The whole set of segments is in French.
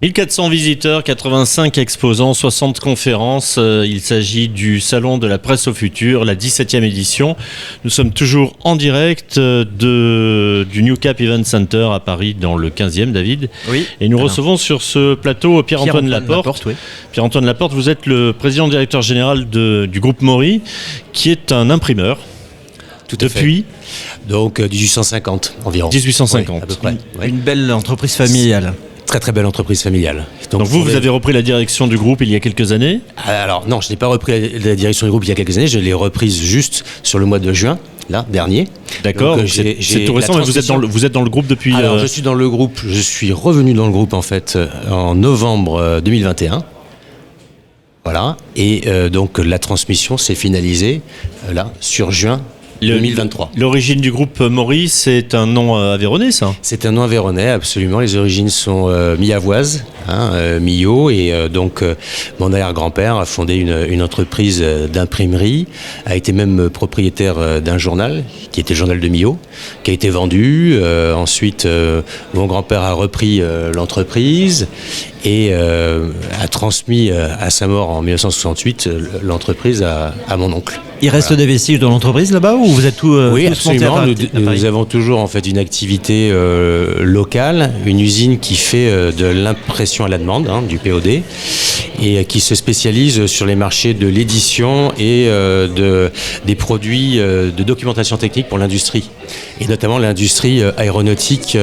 1400 visiteurs, 85 exposants, 60 conférences. Il s'agit du Salon de la Presse au Futur, la 17e édition. Nous sommes toujours en direct du New Cap Event Center à Paris, dans le 15e, David. Oui. Et nous recevons sur ce plateau Pierre-Antoine Laporte. Oui. Pierre-Antoine Laporte, vous êtes le président-directeur général du groupe Maury, qui est un imprimeur. Tout à fait. Donc 1850 environ. 1850. Oui, à peu près. Une belle entreprise familiale. Très très belle entreprise familiale. Donc vous avez repris la direction du groupe il y a quelques années ? Alors non, je n'ai pas repris la direction du groupe il y a quelques années, je l'ai reprise juste sur le mois de juin, là, dernier. D'accord, c'est tout récent, mais vous êtes dans le groupe depuis... Alors je suis dans le groupe, je suis revenu dans le groupe en fait en novembre 2021. Voilà, et donc la transmission s'est finalisée là, sur juin 2023. L'origine du groupe Maury, c'est un nom aveyronnais, ça ? C'est un nom aveyronnais, absolument. Les origines sont mi-avoises, Millau, et donc mon arrière-grand-père a fondé une entreprise d'imprimerie, a été même propriétaire d'un journal, qui était le journal de Millau, qui a été vendu. Ensuite, mon grand-père a repris l'entreprise et a transmis à sa mort en 1968 l'entreprise à mon oncle. Il reste des vestiges de l'entreprise là-bas ou vous êtes tout Oui, tous absolument. montés à Nous avons toujours en fait une activité locale, une usine qui fait de l'impression à la demande, du POD, et qui se spécialise sur les marchés de l'édition et des produits de documentation technique pour l'industrie, et notamment l'industrie aéronautique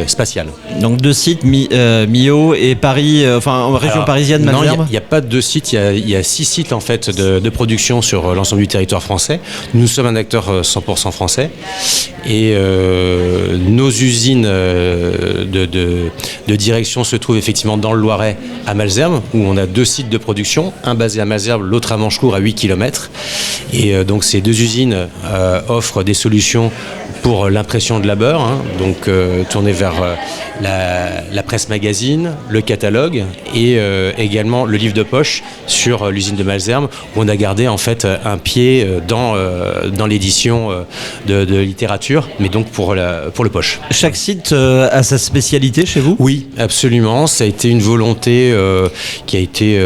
spatiale. Donc deux sites, Millau et Paris, en région parisienne, Malesherbes. Non, il n'y a pas de deux sites, il y a 6 sites en fait de production sur l'ensemble du territoire français. Nous sommes un acteur 100% français et nos usines de direction se trouvent effectivement dans le Loiret à Malesherbes, où on a 2 sites de production, un basé à Malesherbes, l'autre à Manchecourt à 8 km. Et donc ces 2 usines offrent des solutions pour l'impression de labeur, donc tournées vers la presse magazine, le catalogue et également le livre de poche sur l'usine de Malesherbes, où on a gardé en fait un pied dans l'édition de littérature, mais donc pour le poche. Chaque site a sa spécialité chez vous ? Oui, absolument. Ça a été une volonté qui a été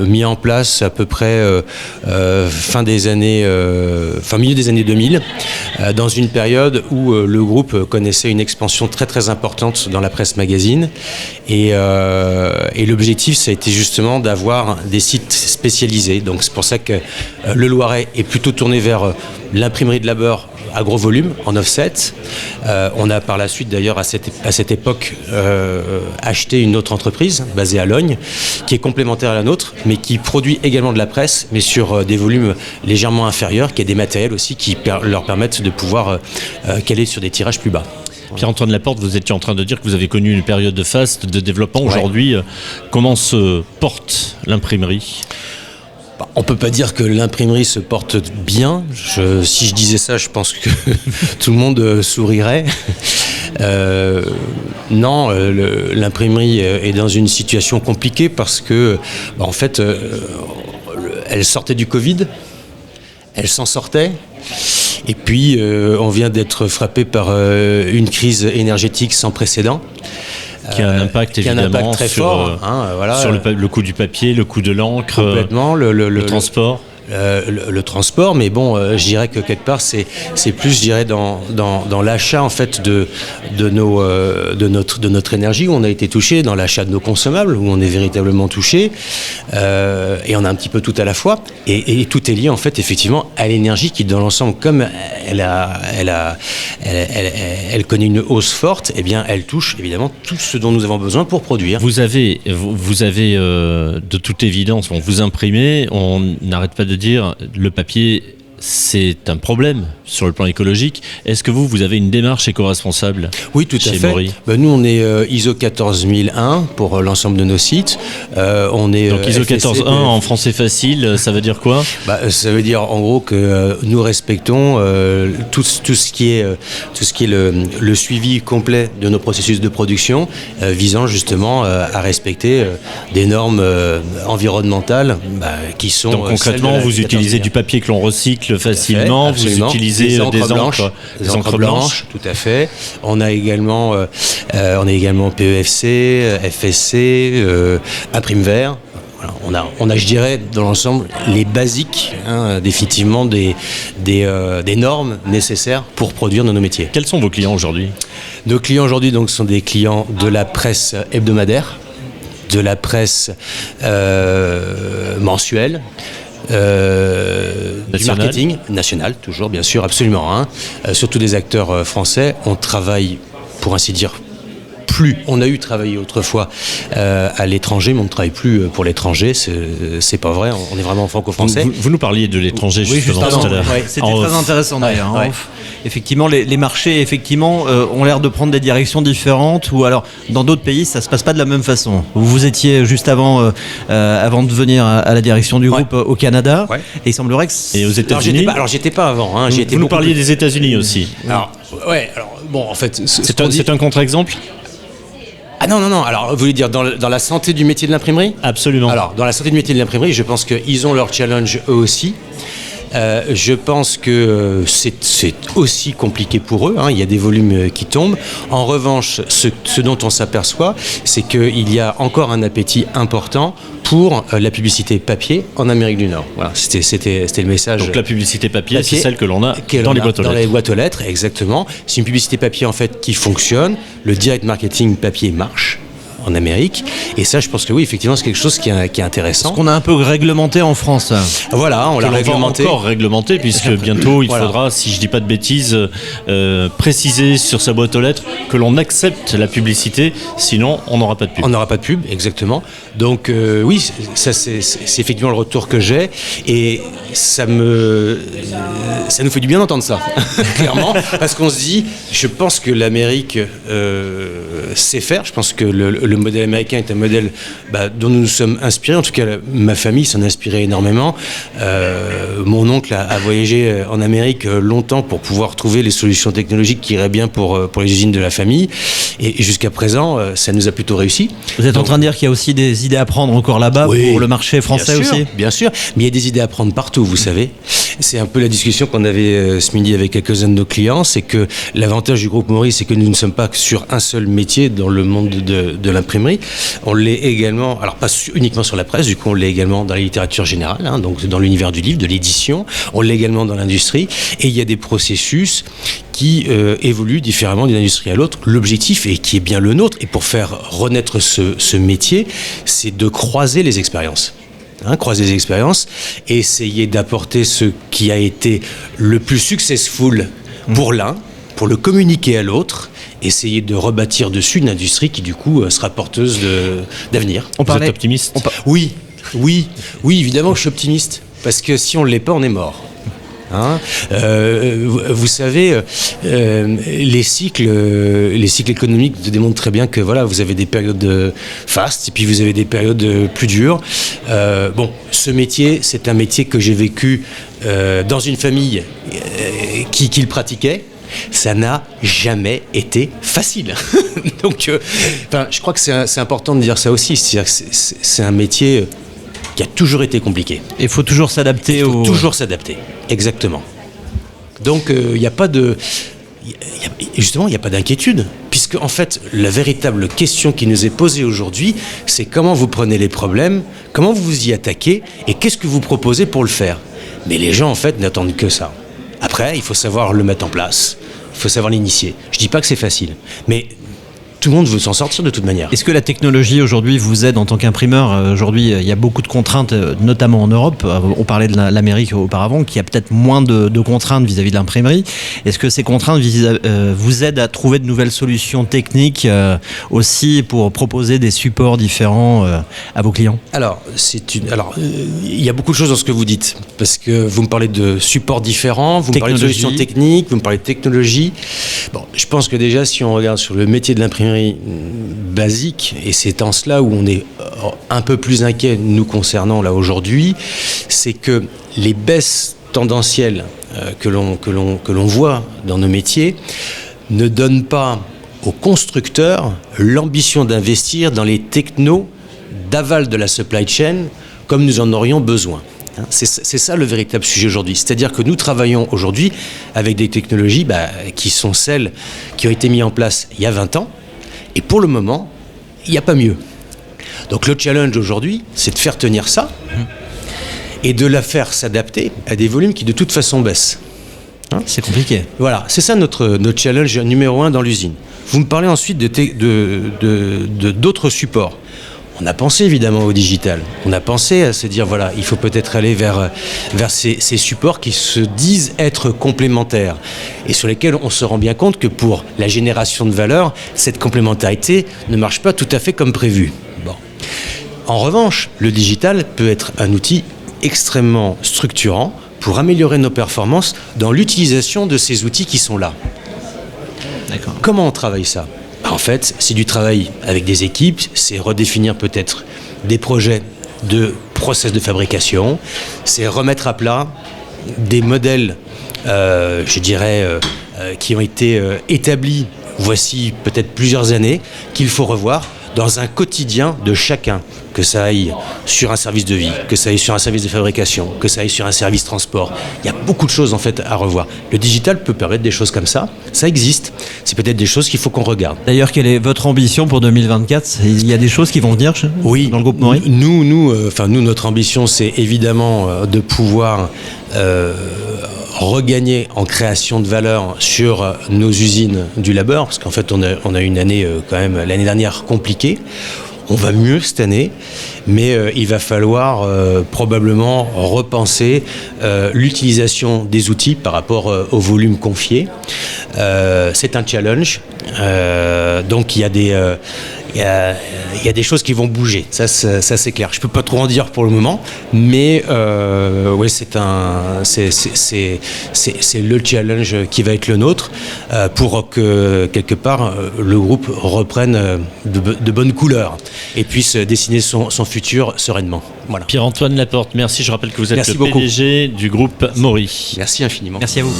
mise en place à peu près milieu des années 2000, dans une période où le groupe connaissait une expansion très très importante dans la presse magazine, et l'objectif ça a été justement d'avoir des sites spécialisés. Donc c'est pour ça que le Loiret est plutôt tourné vers l'imprimerie de labeur à gros volume, en offset. On a par la suite d'ailleurs à cette époque acheté une autre entreprise basée à Logne, qui est complémentaire à la nôtre, mais qui produit également de la presse, mais sur des volumes légèrement inférieurs, qui a des matériels aussi qui leur permettent de pouvoir caler sur des tirages plus bas. Pierre-Antoine Laporte, vous étiez en train de dire que vous avez connu une période de faste, de développement. Aujourd'hui, comment se porte l'imprimerie ? On ne peut pas dire que l'imprimerie se porte bien. Si je disais ça, je pense que tout le monde sourirait. Non, l'imprimerie est dans une situation compliquée parce que, en fait, elle sortait du Covid, elle s'en sortait. Et puis, on vient d'être frappé par une crise énergétique sans précédent. Qui a un impact évidemment très fort, sur le coût du papier, le coût de l'encre, complètement, le transport. Le transport, mais bon, je dirais que quelque part c'est plus, je dirais, dans l'achat en fait de notre énergie où on a été touché, dans l'achat de nos consommables où on est véritablement touché, et on a un petit peu tout à la fois, et tout est lié en fait effectivement à l'énergie qui dans l'ensemble, comme elle connaît une hausse forte, et bien elle touche évidemment tout ce dont nous avons besoin pour produire. Vous avez de toute évidence, vous imprimez, on n'arrête pas de dire le papier c'est un problème sur le plan écologique. Est-ce que vous avez une démarche éco-responsable ? Oui, tout à fait. Maury. Nous, on est ISO 14001 pour l'ensemble de nos sites. On est donc ISO 14001 en français facile, ça veut dire quoi ? Ça veut dire en gros que nous respectons tout ce qui est le suivi complet de nos processus de production, visant justement à respecter des normes environnementales qui sont... Donc concrètement, vous utilisez du papier que l'on recycle recycle facilement. Vous utilisez des encres blanches. Tout à fait. On a également PEFC, FSC, imprime vert. Voilà, on a, je dirais, dans l'ensemble, les basiques, définitivement des normes nécessaires pour produire nos métiers. Quels sont vos clients aujourd'hui ? Nos clients aujourd'hui donc sont des clients de la presse hebdomadaire, de la presse mensuelle, du marketing national, toujours bien sûr, absolument. Surtout des acteurs français. On travaille, pour ainsi dire, on a travaillé autrefois à l'étranger, mais on ne travaille plus pour l'étranger. C'est pas vrai. On est vraiment franco-français. Vous nous parliez de l'étranger justement tout à l'heure. C'était très intéressant d'ailleurs. Effectivement, les marchés ont l'air de prendre des directions différentes. Ou alors, dans d'autres pays, ça se passe pas de la même façon. Vous étiez juste avant de venir à la direction du groupe au Canada, et il semblerait que et aux États-Unis. Alors, j'étais pas avant. Vous nous parliez des États-Unis aussi. Alors, en fait, c'est un contre-exemple. Ah non. Alors, vous voulez dire dans la santé du métier de l'imprimerie ? Absolument. Alors, dans la santé du métier de l'imprimerie, je pense qu'ils ont leur challenge eux aussi. Je pense que c'est aussi compliqué pour eux. Il y a des volumes qui tombent. En revanche, ce dont on s'aperçoit, c'est qu'il y a encore un appétit important pour la publicité papier en Amérique du Nord. Voilà, c'était le message. Donc la publicité papier, c'est celle que l'on a dans les boîtes aux lettres. Dans les boîtes aux lettres, exactement. C'est une publicité papier en fait qui fonctionne. Le direct marketing papier marche en Amérique, et ça je pense que oui, effectivement c'est quelque chose qui est intéressant. Ce qu'on a un peu réglementé en France. Voilà, on l'a réglementé. Encore réglementé, puisque bientôt il faudra, si je dis pas de bêtises, préciser sur sa boîte aux lettres que l'on accepte la publicité, sinon on n'aura pas de pub. On n'aura pas de pub, exactement. Donc oui, ça c'est effectivement le retour que j'ai, et ça nous fait du bien d'entendre ça, clairement, parce qu'on se dit, je pense que l'Amérique sait faire, je pense que le modèle américain est un modèle dont nous nous sommes inspirés. En tout cas, ma famille s'en inspirait énormément. Mon oncle a voyagé en Amérique longtemps pour pouvoir trouver les solutions technologiques qui iraient bien pour les usines de la famille. Et jusqu'à présent, ça nous a plutôt réussi. Vous êtes en train de dire qu'il y a aussi des idées à prendre encore là-bas pour le marché français aussi ? Bien sûr, mais il y a des idées à prendre partout, vous savez. C'est un peu la discussion qu'on avait ce midi avec quelques-uns de nos clients. C'est que l'avantage du groupe Maurice, c'est que nous ne sommes pas sur un seul métier dans le monde de l'imprimerie. On l'est également, alors pas uniquement sur la presse, du coup on l'est également dans la littérature générale, donc dans l'univers du livre, de l'édition. On l'est également dans l'industrie, et il y a des processus qui évoluent différemment d'une industrie à l'autre. L'objectif, et qui est bien le nôtre, et pour faire renaître ce métier, c'est de croiser les expériences. Croiser les expériences et essayer d'apporter ce qui a été le plus successful pour l'un, pour le communiquer à l'autre, essayer de rebâtir dessus une industrie qui du coup sera porteuse d'avenir. Vous êtes optimiste ? Oui, évidemment que je suis optimiste, parce que si on ne l'est pas, on est mort. Vous savez, les cycles économiques démontrent très bien que voilà, vous avez des périodes fastes et puis vous avez des périodes plus dures. Ce métier, c'est un métier que j'ai vécu dans une famille qui le pratiquait. Ça n'a jamais été facile. Donc, je crois que c'est important de dire ça aussi. C'est un métier qui a toujours été compliqué. Et il faut toujours s'adapter. Toujours s'adapter, exactement. Donc il n'y a pas de... Justement, il n'y a pas d'inquiétude, puisque en fait, la véritable question qui nous est posée aujourd'hui, c'est comment vous prenez les problèmes, comment vous vous y attaquez, et qu'est-ce que vous proposez pour le faire. Mais les gens, en fait, n'attendent que ça. Après, il faut savoir le mettre en place, il faut savoir l'initier. Je ne dis pas que c'est facile, mais tout le monde veut s'en sortir de toute manière. Est-ce que la technologie aujourd'hui vous aide en tant qu'imprimeur ? Aujourd'hui, il y a beaucoup de contraintes, notamment en Europe. On parlait de l'Amérique auparavant, qui a peut-être moins de contraintes vis-à-vis de l'imprimerie. Est-ce que ces contraintes vous aident à trouver de nouvelles solutions techniques aussi pour proposer des supports différents à vos clients ? Alors, il y a beaucoup de choses dans ce que vous dites, parce que vous me parlez de supports différents, vous me parlez de solutions techniques, vous me parlez de technologie. Bon, je pense que déjà, si on regarde sur le métier de l'imprimerie basique, et c'est en cela où on est un peu plus inquiet nous concernant là aujourd'hui, c'est que les baisses tendancielles que l'on voit dans nos métiers ne donnent pas aux constructeurs l'ambition d'investir dans les technos d'aval de la supply chain comme nous en aurions besoin. C'est ça le véritable sujet aujourd'hui. C'est-à-dire que nous travaillons aujourd'hui avec des technologies qui sont celles qui ont été mises en place il y a 20 ans. Et pour le moment, il n'y a pas mieux. Donc le challenge aujourd'hui, c'est de faire tenir ça et de la faire s'adapter à des volumes qui de toute façon baissent. C'est compliqué. Voilà, c'est ça notre challenge numéro 1 dans l'usine. Vous me parlez ensuite d'autres supports. On a pensé évidemment au digital. On a pensé à se dire, voilà, il faut peut-être aller vers ces supports qui se disent être complémentaires et sur lesquels on se rend bien compte que pour la génération de valeur, cette complémentarité ne marche pas tout à fait comme prévu. Bon. En revanche, le digital peut être un outil extrêmement structurant pour améliorer nos performances dans l'utilisation de ces outils qui sont là. D'accord. Comment on travaille ça ? En fait, c'est du travail avec des équipes, c'est redéfinir peut-être des projets de process de fabrication, c'est remettre à plat des modèles, qui ont été établis voici peut-être plusieurs années, qu'il faut revoir dans un quotidien de chacun, que ça aille sur un service de vie, que ça aille sur un service de fabrication, que ça aille sur un service transport. Il y a beaucoup de choses en fait à revoir. Le digital peut permettre des choses comme ça existe. C'est peut-être des choses qu'il faut qu'on regarde. D'ailleurs, quelle est votre ambition pour 2024 ? Il y a des choses qui vont venir dans le groupe Maury ? Nous, notre ambition, c'est évidemment de pouvoir regagner en création de valeur sur nos usines du Labeur, parce qu'en fait, on a une année quand même, l'année dernière, compliquée. On va mieux cette année, mais il va falloir probablement repenser l'utilisation des outils par rapport au volume confié. C'est un challenge, donc il y a des choses qui vont bouger, ça c'est clair. Je peux pas trop en dire pour le moment, mais ouais, c'est le challenge qui va être le nôtre pour que quelque part le groupe reprenne de bonnes couleurs et puisse dessiner son futur sereinement. Voilà. Pierre-Antoine Laporte, merci. Je rappelle que vous êtes Merci le beaucoup. PDG du groupe Maury. Merci infiniment. Merci à vous.